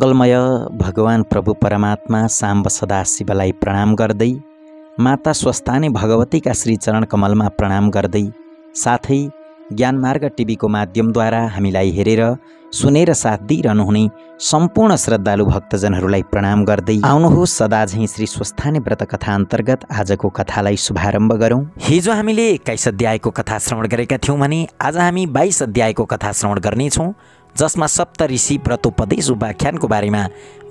मङ्गलमय भगवान प्रभु परमात्मा साम्ब सदाशिवलाई प्रणाम गर्दै, माता स्वस्थानी भगवतीका श्री चरण कमलमा प्रणाम गर्दै, साथै ज्ञानमार्ग टिभीको माध्यमद्वारा हामीलाई हेरेर सुनेर साथ दिइरहनुहुने सम्पूर्ण श्रद्धालु भक्तजनहरूलाई प्रणाम गर्दै आउनुहोस् सदाझैँ श्री स्वस्थानी व्रत कथा अन्तर्गत आजको कथालाई शुभारम्भ गरौँ। हिजो हामीले 21 अध्यायको कथा श्रवण गरेका थियौँ भने आज हामी 22 अध्यायको कथा श्रवण गर्नेछौँ, जसमा सप्तऋषि व्रतोपदेश उपाख्यानको बारेमा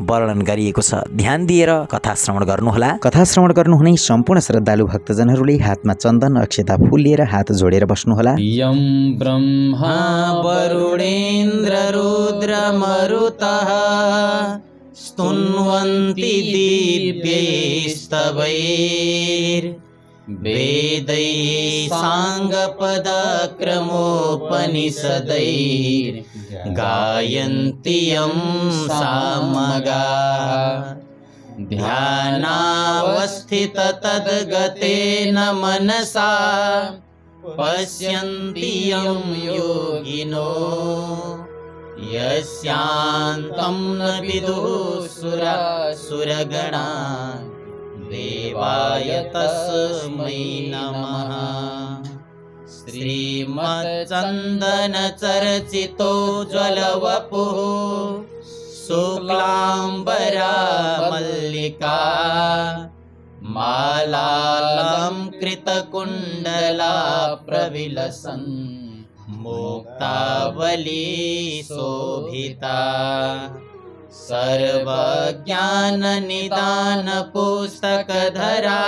वर्णन गरिएको छ। ध्यान दिएर कथा श्रवण गर्नुहोला। कथा श्रवण गर्नुहुने सम्पूर्ण श्रद्धालु भक्तजनहरूले हातमा चन्दन अक्षता फूल लिएर हात जोडेर बस्नुहोला। यं ब्रह्मा वरुणेन्द्र रुद्र मरुतः स्तुन्वन्ति दिव्यैस्तवैर् वेदैः साङ्गपदक्रमोपनिषदैर् गायन्ति यं सामगाः। ध्यानावस्थित तद्गतेन मनसा पश्यन्ति यं योगिनो यस्यान्तं न विदुः सुरगणा देवाय तस्मै नमः। श्रीमच्चन्दनचर्चितो ज्वलवपुः शुक्लाम्बरा मल्लिका मालालङ्कृतकुण्डला प्रविलसन् मुक्तावली शोभिता। सर्वज्ञाननिदानपुस्तकधरा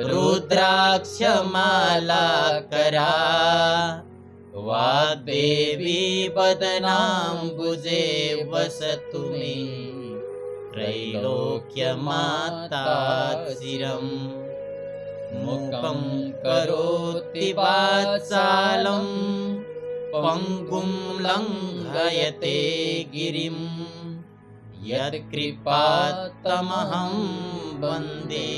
रुद्राक्षमालाकरा वाग्देवी वदनाम्बुजे वसतु मे त्रैलोक्यमाता चिरम्। मुखं करोति वाचालं पङ्गुं लङ्घयते गिरिं यत्कृपात्तमहं वन्दे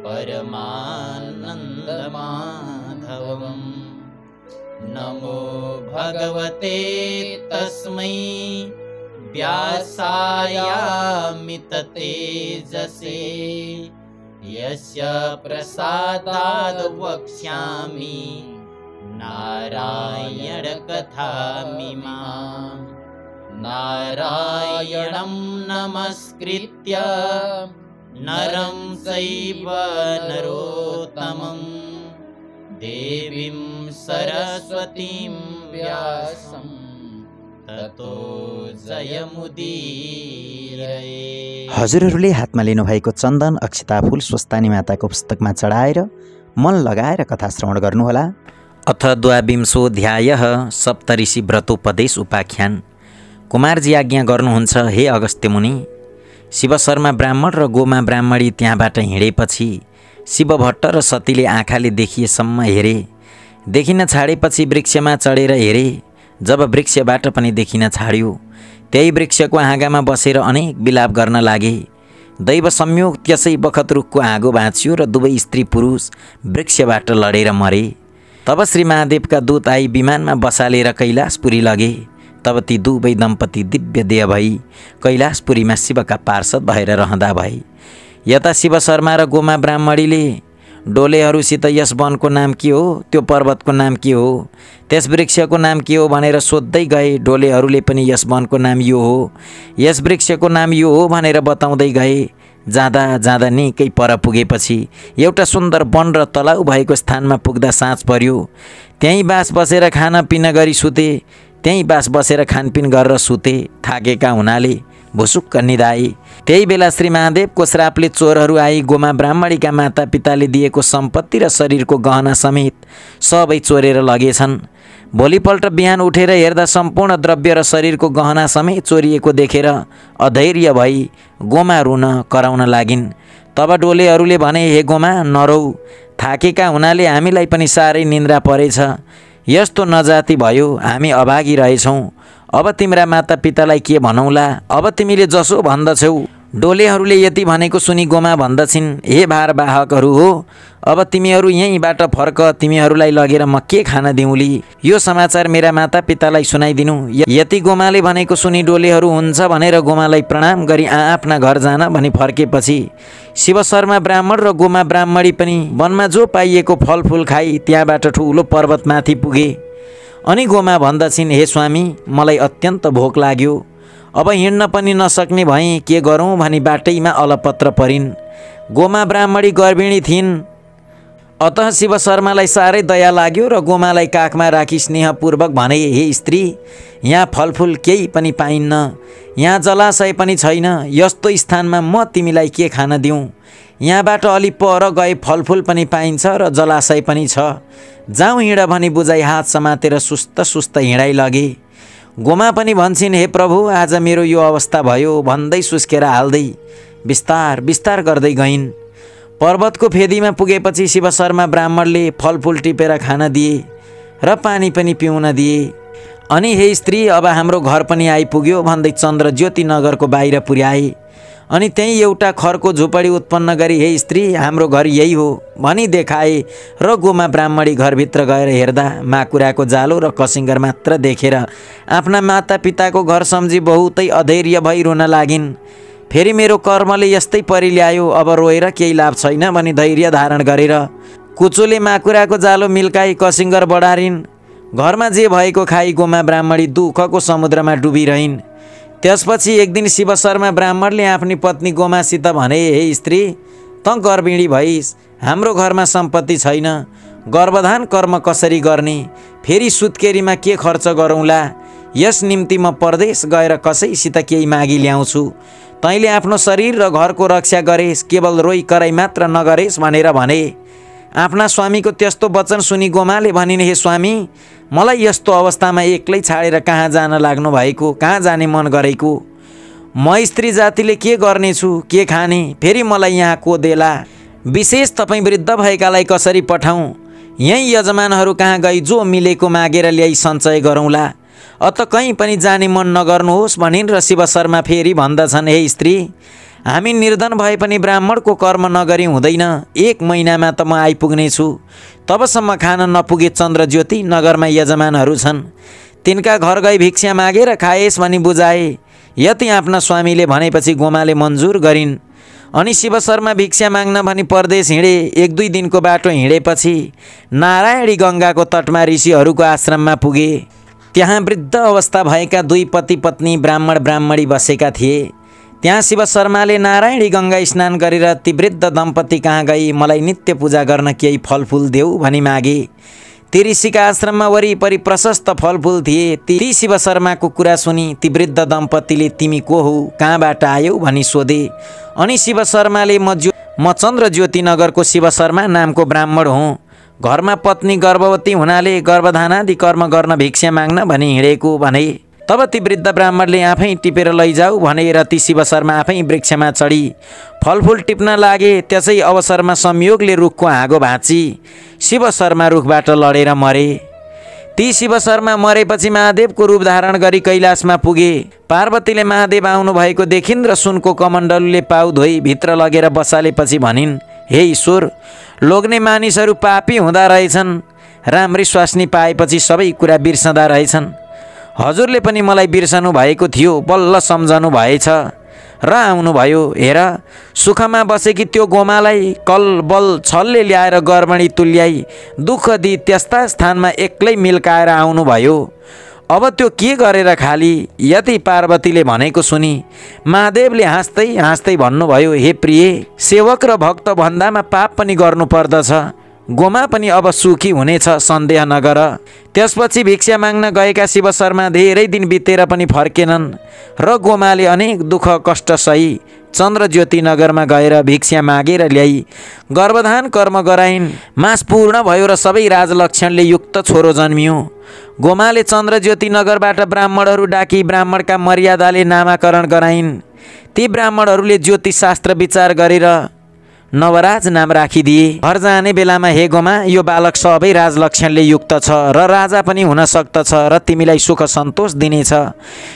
परमानन्दमाधवम्। नमो भगवते तस्मै व्यासायामित तेजसे यस्य प्रसादाद् वक्ष्यामि नारायण कथामिमाम्। नारायणं नमस्कृत्य नरं चैव नरोत्तमं देवीं सरस्वतीं व्यासं ततो जयमुदीरये। हजुरहरूले हातमा लिनुभएको चन्दन अक्षता फूल स्वस्थानी माताको पुस्तकमा चढाएर मन लगाएर कथा श्रवण गर्नुहोला। अथ द्वाविंशोऽध्यायः सप्तऋषि व्रतोपदेश उपाख्यान। कुमारजी आज्ञा गर्नुहुन्छ, हे अगस्त्य मुनि। शिव शर्मा ब्राह्मण र गोमा ब्राह्मणी त्यहाँबाट हिँडेपछि शिव भट्ट र सतीले आँखाले देखिएसम्म हेरे। देखिन छाडेपछि वृक्षमा चढेर हेरे। जब वृक्षबाट पनि देखिन छाड्यो, त्यही वृक्षको हाँगामा बसेर अनेक विलाप गर्न लागे। दैव संयोग त्यसै बखत रुखको आगो भाँच्यो र दुवै स्त्री पुरुष वृक्षबाट लडेर मरे। तब श्री महादेवका दूत आई विमानमा बसालेर कैलाशपुरी लगे। तब ती दुवै दम्पति दिव्य देह भई कैलाशपुरीमा शिवका पार्षद भएर रहँदा भए। यता शिव शर्मा र गोमा ब्राह्मणीले डोलेहरूसित यस वनको नाम के हो, त्यो पर्वतको नाम के हो, त्यस वृक्षको नाम के हो भनेर सोध्दै गए। डोलेहरूले पनि यस वनको नाम यो हो, यस वृक्षको नाम यो हो भनेर बताउँदै गए। जाँदा जाँदा निकै पर पुगेपछि एउटा सुन्दर वन र तलाउ भएको स्थानमा पुग्दा साँझ पर्यो। त्यहीँ बास बसेर खानपिन गरी सुते। त्यहीँ बास बसेर खानपिन गरेर सुते। थाकेका हुनाले भुसुक्क निदाए। त्यही बेला श्री महादेवको श्रापले चोरहरू आई गोमा ब्राह्मणीका मातापिताले दिएको सम्पत्ति र शरीरको गहना समेत सबै चोरेर लगेछन्। भोलिपल्ट बिहान उठेर हेर्दा सम्पूर्ण द्रव्य र शरीरको गहना समेत चोरिएको देखेर अधैर्य भई गोमा रुन कराउन लागिन्। तब डोलेहरूले भने, हे गोमा, नरौ, थाकेका हुनाले हामीलाई पनि साह्रै निन्द्रा परेछ। यस्तो नजाति भयो, हामी अभागी रहेछौँ। अब तिम्रा मातापितालाई के भनौँला? अब तिमीले जसो भन्दछौ डोलेहरूले यति भनेको सुनि गोमा भन्दछिन्, हे भारवाहकहरू हो, अब तिमीहरू यहीँबाट फर्क, तिमीहरूलाई लगेर म के खान दिउँली? यो समाचार मेरा माता पितालाई सुनाइदिनु। यति गोमाले भनेको सुनि डोलेहरू हुन्छ भनेर गोमालाई प्रणाम गरी आफ्ना घर जान भनी फर्केपछि शिवशर्मा ब्राह्मण र गोमा ब्राह्मणी पनि वनमा जो पाइएको फलफुल खाई त्यहाँबाट ठुलो पर्वतमाथि पुगे। अनि गोमा भन्दछिन्, हे स्वामी, मलाई अत्यन्त भोक लाग्यो, अब हिँड्न पनि नसक्ने भएँ, के गरौँ भनी बाटैमा अलपत्र परिन्। गोमा ब्राह्मणी गर्भिणी थिइन्, अतः शिवशर्मालाई साह्रै दया लाग्यो र गोमालाई काखमा राखी स्नेहपूर्वक भने, हे स्त्री, यहाँ फलफुल केही पनि पाइन्न, यहाँ जलाशय पनि छैन, यस्तो स्थानमा म तिमीलाई के खान दिउँ? यहाँबाट अलि पर गए फलफुल पनि पाइन्छ र जलाशय पनि छ, जाउँ हिँड भनी बुझाइ हात समातेर सुस्त सुस्त हिँडाइ लगे। गोमा पनि भन्छन्, हे प्रभु, आज मेरो यो अवस्था भयो भन्दै सुस्केर हाल्दै बिस्तार बिस्तार गर्दै गइन्। पर्वतको फेदीमा पुगेपछि शिवशर्मा ब्राह्मणले फलफुल टिपेर खान दिए र पानी पनि पिउन दिए। अनि हे स्त्री, अब हाम्रो घर पनि आइपुग्यो भन्दै चन्द्रज्योति नगरको बाहिर पुर्याए। अनि त्यही एउटा खरको झुपडी उत्पन्न गरी, हे स्त्री, हाम्रो घर यही हो भनी देखाए र गोमा ब्राह्मणी घरभित्र गएर हेर्दा माकुराको जालो र कसिङ्गर मात्र देखेर आफ्ना माता पिताको घर सम्झी बहुतै अधैर्य भई रुन लागिन्। फेरि मेरो कर्मले यस्तै परिल्यायो, अब रोएर केही लाभ छैन भनी धैर्य धारण गरेर कुचोले माकुराको जालो मिल्काई कसिङ्गर बढारिन्। घरमा जे भएको खाई गोमा ब्राह्मणी दुःखको समुद्रमा डुबिरहन्। त्यसपछि एक दिन शिवशर्मा ब्राह्मणले आफ्नी पत्नी गोमासित भने, हे स्त्री, त गर्भिणी भइस्, हाम्रो घरमा सम्पत्ति छैन, गर्भधान कर्म कसरी गर्ने? फेरि सुत्केरीमा के खर्च गरौँला? यस निम्ति म परदेश गएर कसैसित केही मागी ल्याउँछु, तैँले आफ्नो शरीर र घरको रक्षा गरेस्, केवल रोइ कराई मात्र नगरेस् भनेर भने। आफ्ना स्वामीको त्यस्तो वचन सुनि गोमाले भनिन्, हे स्वामी, मलाई यस्तो अवस्थामा एक्लै छाडेर कहाँ जान लाग्नु भएको, कहाँ जाने मन गरेको? म स्त्री जातिले के गर्नेछु, के खाने? फेरि मलाई यहाँ को देला? विशेष तपाईँ वृद्ध भएकालाई कसरी पठाउँ? यहीँ यजमानहरू कहाँ गई जो मिलेको मागेर ल्याई सञ्चय गरौँला, अत कहीँ पनि जाने मन नगर्नुहोस् भनिन्। र शिवशर्मा फेरि भन्दछन्, हे स्त्री, हामी निर्धन भए पनि ब्राह्मणको कर्म नगरी हुँदैन, 1 महिनामा त म आइपुग्नेछु, तबसम्म खान नपुगे चन्द्रज्योति नगरमा यजमानहरू छन्, तिनका घर गई भिक्षा मागेर खाएस् भनी बुझाए। यति आफ्ना स्वामीले भनेपछि गोमाले मन्जुर गरिन्। अनि शिवशर्मा भिक्षा माग्न भनी परदेश हिँडे। 1-2 दिनको बाटो हिँडेपछि नारायणी गङ्गाको तटमा ऋषिहरूको आश्रममा पुगे। त्यहाँ वृद्ध अवस्था भएका 2 पति पत्नी ब्राह्मण ब्राह्मणी बसेका थिए। त्यहाँ शिवशर्माले नारायणी गङ्गा स्नान गरेर ती वृद्ध दम्पति कहाँ गई मलाई नित्य पूजा गर्न केही फलफुल देऊ भनी मागे। ती ऋषिका आश्रममा वरिपरि प्रशस्त फलफुल थिए। ती शिवशर्माको कुरा सुनि ती वृद्ध दम्पतिले, तिमी को हौ, कहाँबाट आयौ भनी सोधे। अनि शिवशर्माले, म चन्द्रज्योति नगरको शिवशर्मा नामको ब्राह्मण हुँ, घरमा पत्नी गर्भवती हुनाले गर्भधानादि कर्म गर्न भिक्षा माग्न भनी हिँडेको भने। तब ती वृद्ध ब्राह्मणले आफै टिपेर लैजाऊ भनेर ती शिवशर्मा आफै वृक्षमा चढी फलफुल टिप्न लागे। त्यसै अवसरमा संयोगले रुखको हाँगो भाँची शिवशर्मा रुखबाट लडेर मरे। ती शिवशर्मा मरेपछि महादेवको रूप धारण गरी कैलाशमा पुगे। पार्वतीले महादेव आउनु भएको देखिन् र सुनको कमण्डलुले पाउ धोई भित्र लगेर बसालेपछि भनिन्, हे ईश्वर, लोग्ने मानिसहरू पापी हुँदा रहेछन्, राम्री स्वास्नी पाएपछि सबै कुरा बिर्सँदा रहेछन्। हजुरले पनि मलाई बिर्सनु भएको थियो, बल्ल सम्झनु भएछ र आउनुभयो। हेर, सुखमा बसेकी त्यो गोमालाई कल बल छलले ल्याएर गर्भणी तुल्याई दुःख दिई त्यस्ता स्थानमा एक्लै मिल्काएर आउनुभयो। अब त्यो के गरेर खाली? यति पार्वतीले भनेको सुनि महादेवले हाँस्दै हाँस्दै भन्नुभयो, हे प्रिय, सेवक र भक्त भन्दामा पाप पनि गर्नु पर्दछ, गोमा पनि अब सुखी हुनेछ, सन्देह नगर। त्यसपछि भिक्षा माग्न गएका शिवशर्मा धेरै दिन बितेर पनि फर्केनन् र गोमाले अनेक दुःख कष्ट सही चन्द्रज्योति नगरमा गएर भिक्षा मागेर ल्याई गर्भधान कर्म गराइन्। मास पूर्ण भयो र सबै राजलक्षणले युक्त छोरो जन्मियो। गोमाले चन्द्रज्योति नगरबाट ब्राह्मणहरू डाकी ब्राह्मणका मर्यादाले नामाकरण गराइन्। ती ब्राह्मणहरूले ज्योतिषशास्त्र विचार गरेर नवराज नाम राखिदिए। घर जाने बेलामा हे गोमा यो बालक सबै राजलक्षणले युक्त छ र राजा पनि हुन सक्दछ र तिमीलाई सुख सन्तोष दिनेछ।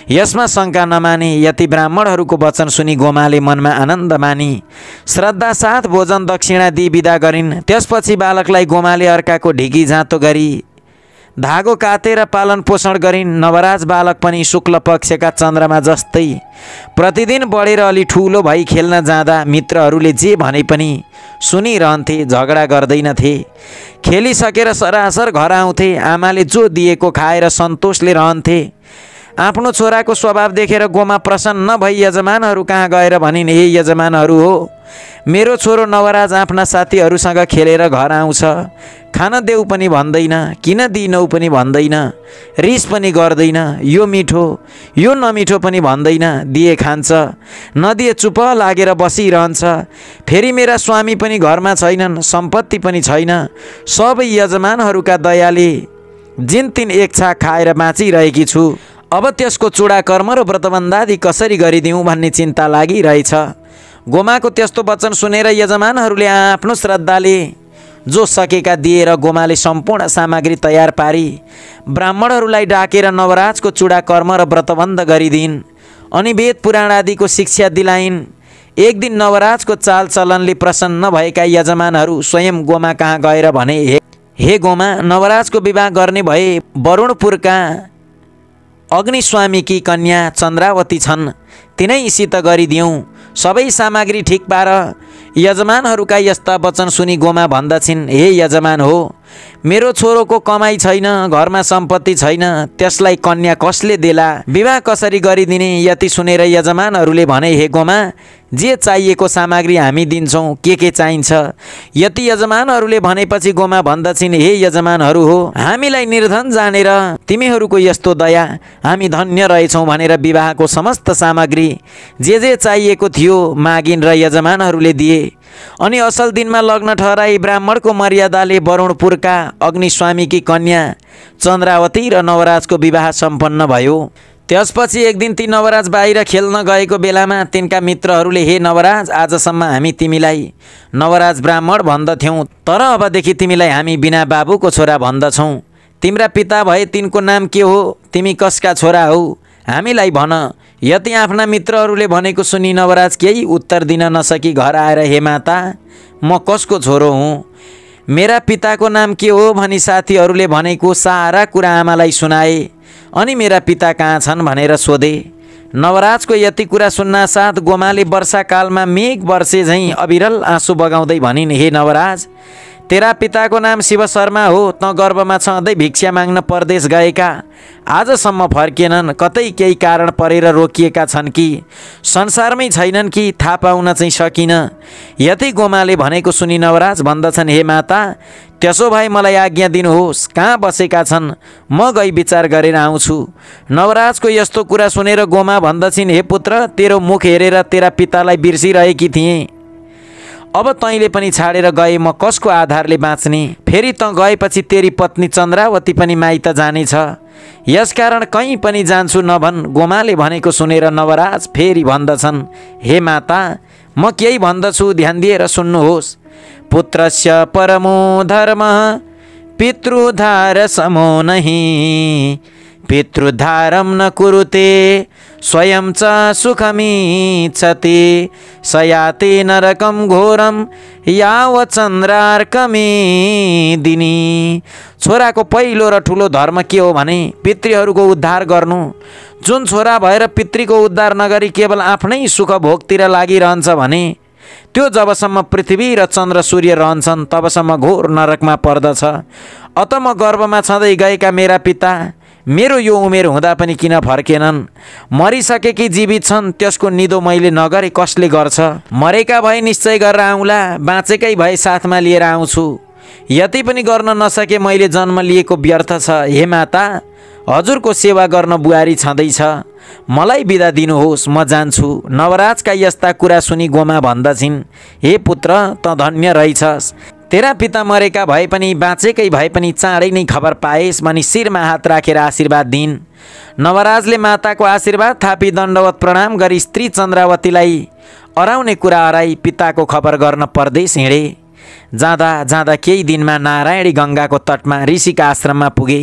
यसमा शङ्का नमाने। यति ब्राह्मणहरूको वचन सुनि गोमाले मनमा आनन्द मानी श्रद्धा साथ भोजन दक्षिणा दिई बिदा गरिन्। त्यसपछि बालकलाई गोमाले अर्काको ढिकी जाँतो गरी धागो काटेर पालन पोषण गरिन्। नवराज बालक पनि शुक्ल पक्षका चन्द्रमा जस्तै प्रतिदिन बढेर अलि ठुलो भई खेल्न जाँदा मित्रहरूले जे भने पनि सुनिरहन्थे, झगडा गर्दैनथे। खेलिसकेर सरासर घर आउँथे। आमाले जो दिएको खाएर सन्तोषले रहन्थे। आफ्नो छोराको स्वभाव देखेर गोमा प्रसन्न भई यजमानहरू कहाँ गएर भनिन्, हे यजमानहरू हो, मेरो छोरो नवराज आफ्ना साथीहरूसँग खेलेर घर आउँछ। खान देऊ पनि भन्दैन, किन दिनौ पनि भन्दैन, रिस पनि गर्दैन, यो मिठो यो नमिठो पनि भन्दैन, दिए खान्छ, नदिए चुप लागेर बसिरहन्छ। फेरि मेरा स्वामी पनि घरमा छैनन्, सम्पत्ति पनि छैन। सबै यजमानहरूका दयाले जिनतिन एक छाक खाएर बाँचिरहेकी छु। अब त्यसको चुडा कर्म र व्रतबन्धादि कसरी गरिदिउँ भन्ने चिन्ता लागिरहेछ। गोमाको त्यस्तो वचन सुनेर यजमानहरूले आफ्नो श्रद्धाले जो सकेका दिएर गोमाले सम्पूर्ण सामग्री तयार पारी ब्राह्मणहरूलाई डाकेर नवराजको चुडा कर्म र व्रतबन्ध गरिदिन्। अनि वेद पुराण आदिको शिक्षा दिलाइन्। एक दिन नवराजको चालचलनले प्रसन्न भएका यजमानहरू स्वयं गोमा कहाँ गएर भने, हे गोमा, नवराजको विवाह गर्ने भए वरुणपुरका अग्निस्वामीकी कन्या चन्द्रावती छन्, तिनैसित गरिदिउँ। सबै सामग्री ठिक पार। यजमानहरूका यस्ता वचन सुनि गोमा भन्दछिन्, हे यजमान हो, मेरो छोरोको कमाई छैन, घरमा सम्पत्ति छैन, त्यसलाई कन्या कसले देला, विवाह कसरी गरिदिने। यति सुनेर यजमानहरूले भने, हे गोमा, जे चाहिएको सामग्री हामी दिन्छौँ, के चाहिन्छ। यति यजमानहरूले भनेपछि गोमा भन्दछिन्, हे यजमानहरू हो, हामीलाई निर्धन जानेर तिमीहरूको यस्तो दया, हामी धन्य रहेछौँ भनेर विवाहको समस्त सामग्री जे चाहिएको थियो मागिन् र यजमानहरूले दिए। अनि असल दिनमा लग्न ठहराई ब्राह्मणको मर्यादाले वरुणपुरका अग्निस्वामीकी कन्या चन्द्रावती र नवराजको विवाह सम्पन्न भयो। त्यसपछि एक दिन ती नवराज बाहिर खेल्न गएको बेलामा तिनका मित्रहरूले, हे नवराज, आजसम्म हामी तिमीलाई नवराज ब्राह्मण भन्दथ्यौँ, तर अबदेखि तिमीलाई हामी बिना बाबुको छोरा भन्दछौँ। तिम्रा पिता भए तिनको नाम के हो, तिमी कसका छोरा हौ, हामीलाई भन। यति आफ्ना मित्रहरूले भनेको सुनि नवराज केही उत्तर दिन नसकी घर आएर, हे माता, म कसको छोरो हुँ, मेरा पिताको नाम के हो भनी साथीहरूले भनेको सारा कुरा आमालाई सुनाए। अनि मेरा पिता कहाँ छन् भनेर सोधे। नवराजको यति कुरा सुन्नासाथ गोमाले वर्षाकालमा मेघ वर्षे झैँ अविरल आँसु बगाउँदै भनिन्, हे नवराज, तेरा पिताको नाम शिव शर्मा हो, त गर्भमा छँदै भिक्षा माग्न परदेश गएका आजसम्म फर्केनन्। कतै केही कारण परेर रोकिएका छन् कि संसारमै छैनन् कि थाहा पाउन चाहिँ सकिन। यति गोमाले भनेको सुनि नवराज भन्दछन्, हे माता, त्यसो भए मलाई आज्ञा दिनुहोस्, कहाँ बसेका छन्, म गई विचार गरेर आउँछु। नवराजको यस्तो कुरा सुनेर गोमा भन्दछिन्, हे पुत्र, तेरो मुख हेरेर तेरा पितालाई बिर्सिरहेकी थिएँ, अब तैँले पनि छाडेर गए म कसको आधारले बाँच्ने। फेरि त गएपछि तेरी पत्नी चन्द्रावती पनि माइत जानेछ, यसकारण कहीँ पनि जान्छु नभन्। गोमाले भनेको सुनेर नवराज फेरि भन्दछन्, हे माता, म केही भन्दछु, ध्यान दिएर सुन्नुहोस्। पुत्रस्य परमो धर्मः पितृधार समो नहि, पितृधारं न कुरुते स्वयं च सुखमीच्छति, सयाति नरकं घोरं यावत् चन्द्रार्कमे दिनी। छोराको पहिलो र ठुलो धर्म के हो भने पितृहरूको उद्धार गर्नु। जुन छोरा भएर पितृको उद्धार नगरी केवल आफ्नै सुख भोगतिर लागिरहन्छ भने त्यो जबसम्म पृथ्वी र चन्द्र सूर्य रहन्छन् तबसम्म घोर नरकमा पर्दछ। अत म गर्भमा छँदै गएका मेरा पिता मेरो यो उमेर हुँदा पनि किन फर्केनन्। मरिसके कि जीवित छन् त्यसको निदो मैले नगरे कसले गर्छ। मरेका भए निश्चय गरेर आउँला, बाँचेकै भए साथमा लिएर आउँछु। यति पनि गर्न नसके मैले जन्म लिएको व्यर्थ छ। हे माता, हजुरको सेवा गर्न बुहारी छँदैछ, मलाई बिदा दिनुहोस्, म जान्छु। नवराजका यस्ता कुरा सुनि गोमा भन्दछिन्, हे पुत्र, त धन्य रहेछस्। तेरा पिता मरेका भए पनि बाँचेकै भए पनि चाँडै नै खबर पाएस् भनी शिरमा हात राखेर आशीर्वाद दिन्। नवराजले माताको आशीर्वाद थापी दण्डवत प्रणाम गरी स्त्री चन्द्रावतीलाई अराउने कुरा हराई पिताको खबर गर्न परदेश हिँडे। जाँदा जाँदा केही दिनमा नारायणी गङ्गाको तटमा ऋषिका आश्रममा पुगे।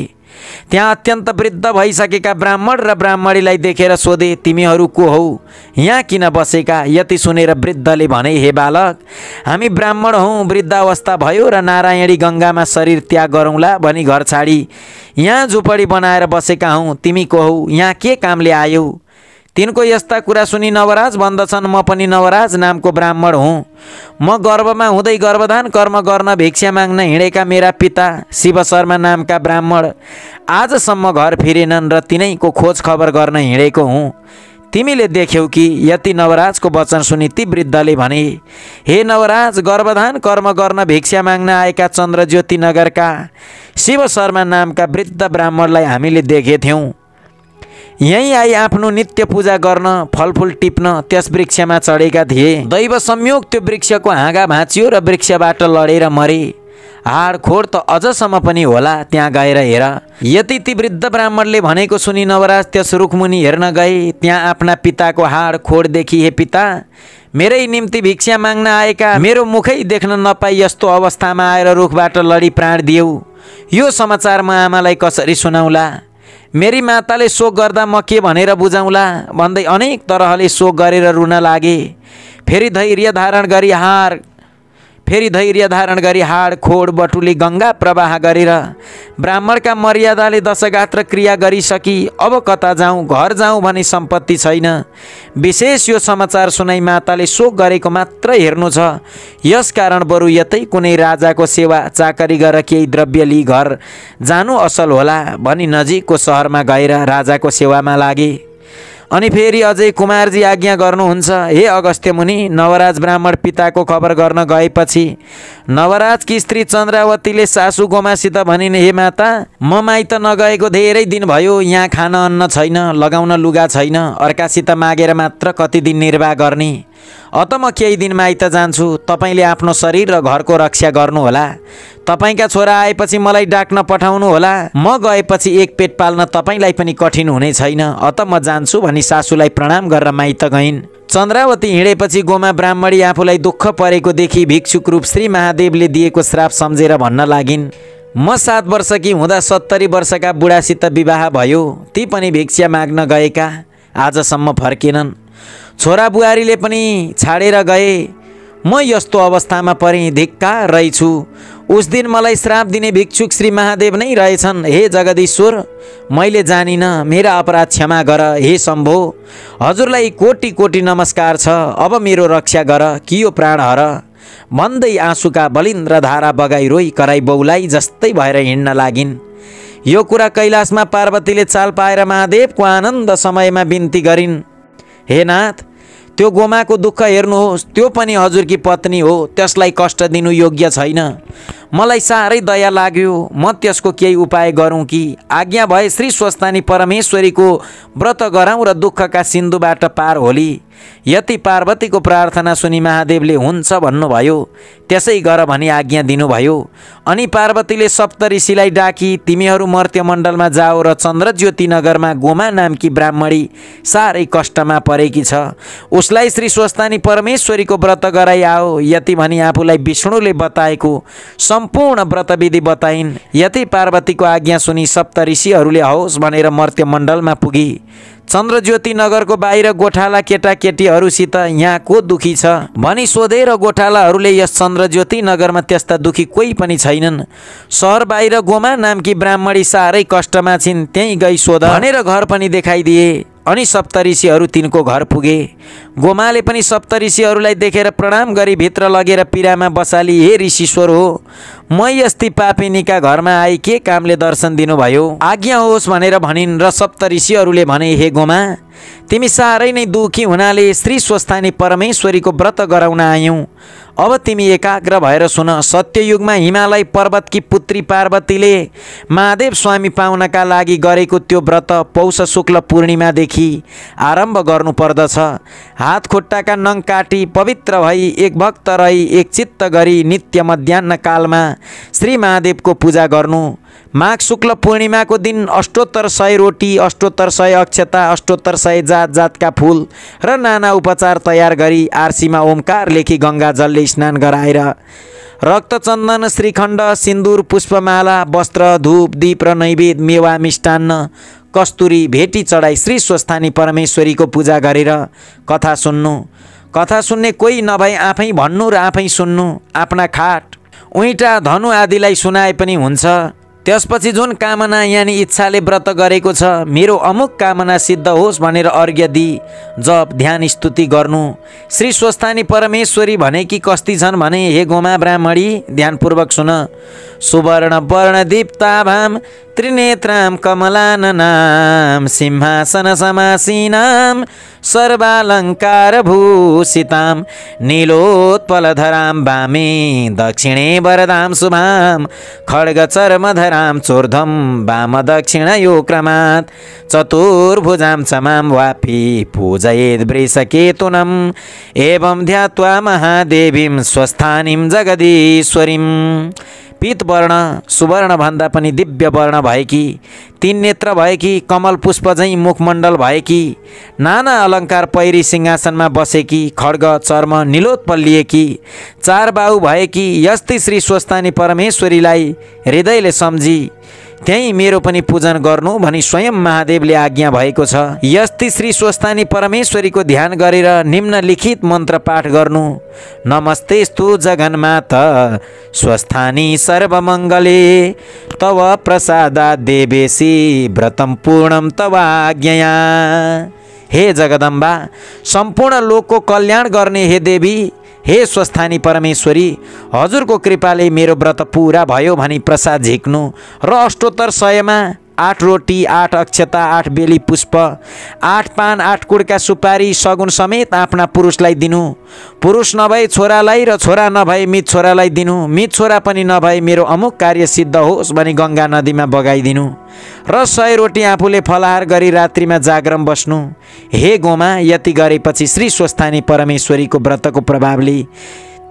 त्यहाँ अत्यन्त वृद्ध भइसकेका ब्राह्मण र ब्राह्मणीलाई देखेर सोधे, तिमीहरू को हौ, यहाँ किन बसेका? यति सुनेर वृद्धले भने, हे बालक, हामी ब्राह्मण हौँ, वृद्धावस्था भयो र नारायणी गङ्गामा शरीर त्याग गरौँला भनी घर छाडी यहाँ झुपडी बनाएर बसेका हौँ। तिमी को हौ, यहाँ के कामले आयौ? तिनको यस्ता कुरा सुनि नवराज भन्दछन्, म पनि नवराज नामको ब्राह्मण हुँ। म गर्भमा हुँदै गर्भधान कर्म गर्न भिक्षा माग्न हिँडेका मेरा पिता शिव शर्मा नामका ब्राह्मण आजसम्म घर फिरेनन् र तिनैको खोज खबर गर्न हिँडेको हुँ। तिमीले देख्यौ कि? यति नवराजको वचन सुनि ती वृद्धले भने, हे नवराज, गर्भधान कर्म गर्न भिक्षा माग्न आएका चन्द्रज्योति नगरका शिव शर्मा नामका वृद्ध ब्राह्मणलाई हामीले देखेथ्यौँ। यहीँ आई आफ्नो नित्य पूजा गर्न फलफुल टिप्न त्यस वृक्षमा चढेका थिए। दैव संयोग त्यो वृक्षको हाँगा भाँचियो र वृक्षबाट लडेर मरे। हाड खोड त अझसम्म पनि होला, त्यहाँ गएर हेर। यति ती वृद्ध ब्राह्मणले भनेको सुनि नवराज त्यस रुखमुनि हेर्न गए। त्यहाँ आफ्ना पिताको हाड खोड देखि, हे पिता, मेरै निम्ति भिक्षा माग्न आएका मेरो मुखै देख्न नपाई यस्तो अवस्थामा आएर रुखबाट लडी प्राण दियौ। यो समाचार म आमालाई कसरी सुनाउला? मेरी माताले शोक गर्दा म के भनेर बुझाउँला भन्दै अनेक तरहले शोक गरेर रुन लागे। फेरि धैर्य धारण गरी हाड खोड बटुली गङ्गा प्रवाह गरेर ब्राह्मणका मर्यादाले दशगात्र क्रिया गरिसकी अब कता जाउँ, घर जाउँ भनी सम्पत्ति छैन। विशेष यो समाचार सुनाई माताले शोक गरेको मात्र हेर्नु छ। यसकारण बरु यतै कुनै राजाको सेवा चाकरी गरेर केही द्रव्य लिई घर जानु असल होला भनी नजिकको सहरमा गएर राजाको सेवामा लागे। अनि फेरि अझै कुमारजी आज्ञा गर्नुहुन्छ, हे अगस्त्य मुनि, नवराज ब्राह्मण पिताको खबर गर्न गएपछि नवराजकी स्त्री चन्द्रावतीले सासू गोमासित भनिन्, हे माता, म माइत नगएको धेरै दिन भयो। यहाँ खान अन्न छैन, लगाउन लुगा छैन, अर्कासित मागेर मात्र कति दिन निर्वाह गर्ने। अत म केही दिन माइत जान्छु। तपाईँले आफ्नो शरीर र घरको रक्षा गर्नुहोला। तपाईँका छोरा आएपछि मलाई डाक्न पठाउनु होला। म गएपछि एक पेट पाल्न तपाईँलाई पनि कठिन हुने छैन। अत म जान्छु भनी सासूलाई प्रणाम गरेर माइत गइन्। चन्द्रावती हिँडेपछि गोमा ब्राह्मणी आफूलाई दुःख परेको देखि भिक्षुक रूप श्री महादेवले दिएको श्राप सम्झेर भन्न लागिन्, म 7 वर्षकी हुँदा 70 वर्षका बुढासित विवाह भयो। ती पनि भिक्षा माग्न गएका, आजसम्म फर्केनन्। छोरा बुहारीले पनि छाडेर गए। म यस्तो अवस्थामा परेँ, धिक्कार रहेछु। उस दिन मलाई श्राप दिने भिक्षुक श्री महादेव नै रहेछन्। हे जगदीश्वर, मैले जानिन, मेरा अपराध क्षमा गर। हे शम्भो, हजुरलाई कोटि कोटि नमस्कार छ। अब मेरो रक्षा गर, कि यो प्राण हर भन्दै आँसुका बलिन्द्र धारा बगाई रोई कराई बौलाई जस्तै भएर हिँड्न लागिन्। यो कुरा कैलाशमा पार्वतीले चाल पाएर महादेवको आनन्द समयमा बिन्ती गरिन्, हे नाथ, त्यो गोमाको दुःख हेर्नुहोस्, त्यो पनि हजुरकी पत्नी हो, त्यसलाई कष्ट दिनु योग्य छैन। मलाई साह्रै दया लाग्यो, म त्यसको केही उपाय गरौँ कि? आज्ञा भए श्री स्वस्थानी परमेश्वरीको व्रत गराउँ र दुःखका सिन्धुबाट पार होली। यति पार्वतीको प्रार्थना सुनि महादेवले हुन्छ भन्नुभयो। त्यसै गर भनी आज्ञा दिनुभयो। अनि पार्वतीले सप्तऋषिलाई डाकी, तिमीहरू मर्त्यमण्डलमा जाओ र चन्द्रज्योति नगरमा गोमा नामकी ब्राह्मणी साह्रै कष्टमा परेकी छ, उसलाई श्री स्वस्थानी परमेश्वरीको व्रत गराई आओ। यति भनी आफूलाई विष्णुले बताएको सम्पूर्ण व्रतविधि बताइन्। यति पार्वतीको आज्ञा सुनि सप्तऋषिहरूले हौस् भनेर मर्त्यमण्डलमा पुगी। चन्द्रज्योति नगरको बाहिर गोठाला केटाकेटीहरूसित यहाँ को दुखी छ भनी सोधेर गोठालाहरूले यस चन्द्रज्योति नगरमा त्यस्ता दुखी कोही पनि छैनन्। सहर बाहिर गोमा नामकी ब्राह्मणी साह्रै कष्टमा छिन्, त्यहीँ गई सोध भनेर घर पनि देखाइदिए। अनि सप्तऋषिहरू तिनको घर पुगे। गोमाले पनि सप्तऋषिहरूलाई देखेर प्रणाम गरी भित्र लगेर पिरामा बसाली, हे ऋषिश्वर हो, म यस्ती पापिनीका घरमा आई के कामले दर्शन दिनुभयो? आज्ञा होस् भनेर भनिन्। र सप्तऋषिहरूले भने, हे गोमा, तिमी साह्रै नै दुखी हुनाले श्री स्वस्थानी परमेश्वरीको व्रत गराउन आयौँ। अब तिमी एकाग्र भएर सुन। सत्ययुगमा हिमालय पर्वतकी पुत्री पार्वतीले महादेव स्वामी पाउनका लागि गरेको त्यो व्रत पौष शुक्ल पूर्णिमादेखि आरम्भ गर्नुपर्दछ। हात खुट्टाका नङ काटी पवित्र भई एक भक्त रही एक चित्त गरी नित्य मध्याह्न कालमा श्री महादेवको पूजा गर्नु। माघ शुक्ल पूर्णिमाको दिन अष्टोत्तर 100 रोटी, अष्टोत्तर 100 अक्षता, अष्टोत्तर 100 जात जातका फुल र नाना उपचार तयार गरी आरसीमा ओमकार लेखी गङ्गा जलले स्नान गराएर रक्तचन्दन, श्रीखण्ड, सिन्दुर, पुष्पमाला, वस्त्र, धूप, दीप र नैवेद्य, मेवा, मिष्टान्न, कस्तुरी भेटी चढाई श्री स्वस्थानी परमेश्वरीको पूजा गरेर कथा सुन्नु। कथा सुन्ने कोही नभई आफै भन्नु र आफै सुन्नु। आफ्ना खाट, उइँटा, धनु आदिलाई सुनाए पनि हुन्छ। त्यसपछि जुन कामना यानि इच्छाले व्रत गरेको छ, मेरो अमुक कामना सिद्ध होस् भनेर अर्घ्य दिई जप ध्यान स्तुति गर्नु। श्री स्वस्थानी परमेश्वरी भनेकी कस्ती छन् भने, हे गोमा ब्राह्मणी ध्यानपूर्वक सुन। सुवर्ण वर्ण दीप्ताभाम त्रिनेत्राम कमलाननाम सिंहासन समासीनाम सर्वालंकार भूषिताम नीलोत्पलधराम वामे दक्षिणे वरदाम शुभाम खड्ग चर्मधराम चोर्धम वाम दक्षिण यो क्रमात् चतुर्भुजाम चमाम वापी पूजयेद् वृषकेतुनम एवं ध्यात्वा महादेवीं स्वस्थानीं जगदीश्वरीं। पीत वर्ण, सुवर्ण भन्दा पनि दिव्य वर्ण भएकी, 3 नेत्र भएकी, कमल पुष्प झैँ मुखमण्डल भएकी, नाना अलङ्कार पहिरी सिंहासनमा बसेकी, खड्ग चर्म निलोत्पल लिएकी, 4 बाहु भएकी यस्तै श्री स्वस्थानी परमेश्वरीलाई हृदयले सम्झी त्यही मेरो पनि पूजन गर्नु भनी स्वयं महादेवले आज्ञा भएको छ। यस्ती श्री स्वस्थानी परमेश्वरीको ध्यान गरेर निम्नलिखित मन्त्र पाठ गर्नु। नमस्तेस्तु जगन्माता स्वस्थानी सर्वमङ्गले तव प्रसादात् देवेशी व्रतं पूर्णं तव आज्ञया। हे जगदम्बा, सम्पूर्ण लोकको कल्याण गर्ने हे देवी, हे स्वस्थानी परमेश्वरी, हजुरको कृपाले मेरो व्रत पूरा भयो भनी प्रसाद झिक्नु र अष्टोत्तर 100 मा 8 रोटी, 8 अक्षता, 8 बेली पुष्प, 8 पान, 8 कुडका सुपारी सगुन समेत आफ्ना पुरुषलाई दिनु। पुरुष नभए छोरालाई र छोरा नभए मित छोरालाई दिनु। मित छोरा पनि नभए मेरो अमुक कार्य सिद्ध होस् भनी गङ्गा नदीमा बगाइदिनु र 100 रोटी आफूले फलाहार गरी रात्रिमा जागरम बस्नु। हे गोमा, यति गरेपछि श्री स्वस्थानी परमेश्वरीको व्रतको प्रभावले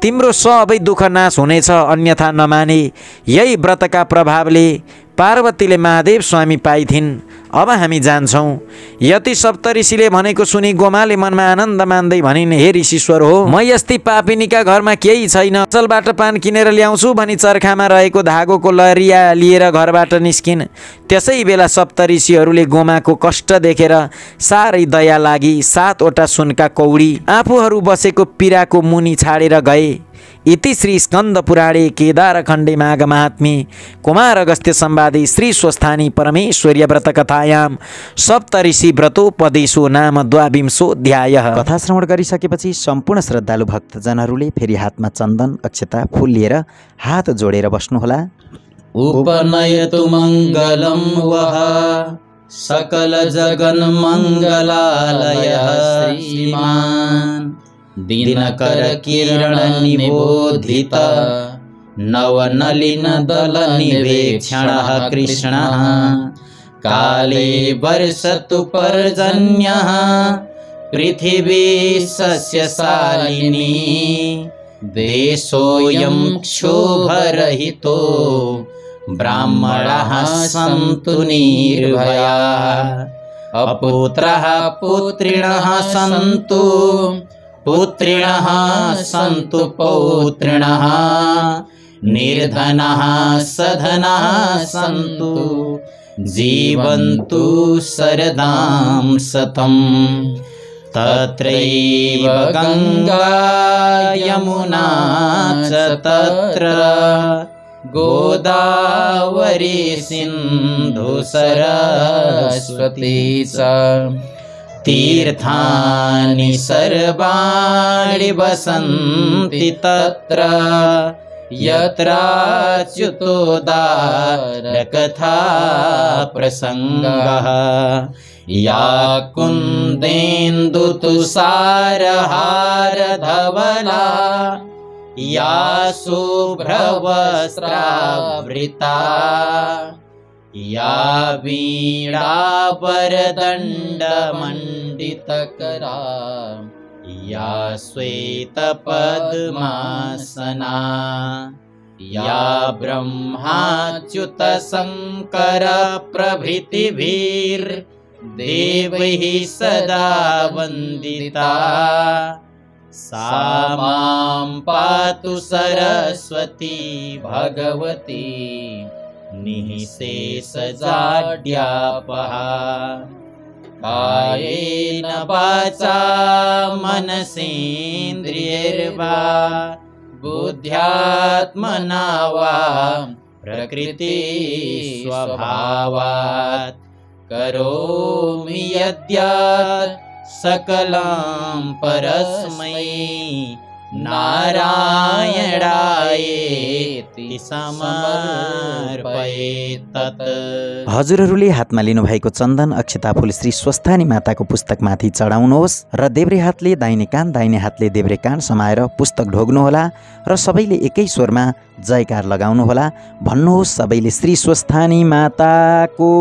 तिम्रो सबै दुःख नाश हुनेछ, अन्यथा नमाने। यही व्रतका प्रभावले पार्वतीले महादेव स्वामी पाइथिन्। अब हामी जान्छौँ। यति सप्तऋषिले भनेको सुनि गोमाले मनमा आनन्द मान्दै भनिन्, हे ऋषीश्वर हो, म यस्ती पापिनीका घरमा केही छैन। अचलबाट पान किनेर ल्याउँछु भनी चर्खामा रहेको धागोको लरिया लिएर घरबाट निस्किन्। त्यसै बेला सप्तऋषिहरूले गोमाको कष्ट देखेर साह्रै दया लागि 7 वटा सुनका कौडी आफूहरू बसेको पिराको मुनि छाडेर गए। इति श्री स्कन्द पुराणे केदारखण्डे माघ महात्म्ये कुमार अगस्त्य संवादे श्री स्वस्थानी परमेश्वर्य व्रत कथायाम सप्तऋषि व्रतोपदेशो नाम 22 कथा श्रवण गरिसकेपछि सम्पूर्ण श्रद्धालु भक्तजनहरूले फेरि हातमा चन्दन अक्षता फूल लिएर हात जोडेर बस्नुहोला। उपनयतु मङ्गलं वः सकल जगन् मङ्गलालयः श्रीमान् दिनकर किरण निबोधित नवनलिन दल निवेक्षणः कृष्णः काले वर्षतु पर्जन्यः पृथिवी सस्यशालिनी देशोऽयं क्षोभरहितो ब्राह्मणाः सन्तु निर्भयाः अपुत्रः पुत्रिणः सन्तु पुत्रिणः सन्तु पौत्रिणः निर्धनः सधनः सन्तु जीवन्तु शरदां शतम् तत्रैव गङ्गा यमुना च तत्र गोदावरी सिन्धु सरस्वती च तीर्थानि सर्वाणि वसन्ति तत्र यत्राच्युतोदारकथा प्रसङ्गः या कुन्देन्दुतुषारहारधवला या शुभ्रवस्त्रावृता या वीणावरदण्डमण्डितकरा या श्वेतपद्मासना या ब्रह्माच्युत शङ्कर प्रभृतिभिर्देवैः सदा वन्दिता सा मां पातु सरस्वती भगवती निःशेषजाड्यापहा कायेन वाचा मनसेन्द्रियैर्वा बुद्ध्यात्मना वा प्रकृति स्वभावात् करोमि यद्यत् सकलं परस्मै नारायणायेति समर्पयेत् तत्। हजुरहरूले हातमा लिनुभएको चन्दन अक्षता फूल श्री स्वस्थानी माताको पुस्तकमाथि चढाउनुहोस् र देब्रे हातले दाहिने कान दाहिने हातले देब्रे कान समाएर पुस्तक ढोग्नुहोला र सबैले एकै स्वरमा जयकार लगाउनुहोला। भन्नुहोस् सबैले श्री स्वस्थानी माताको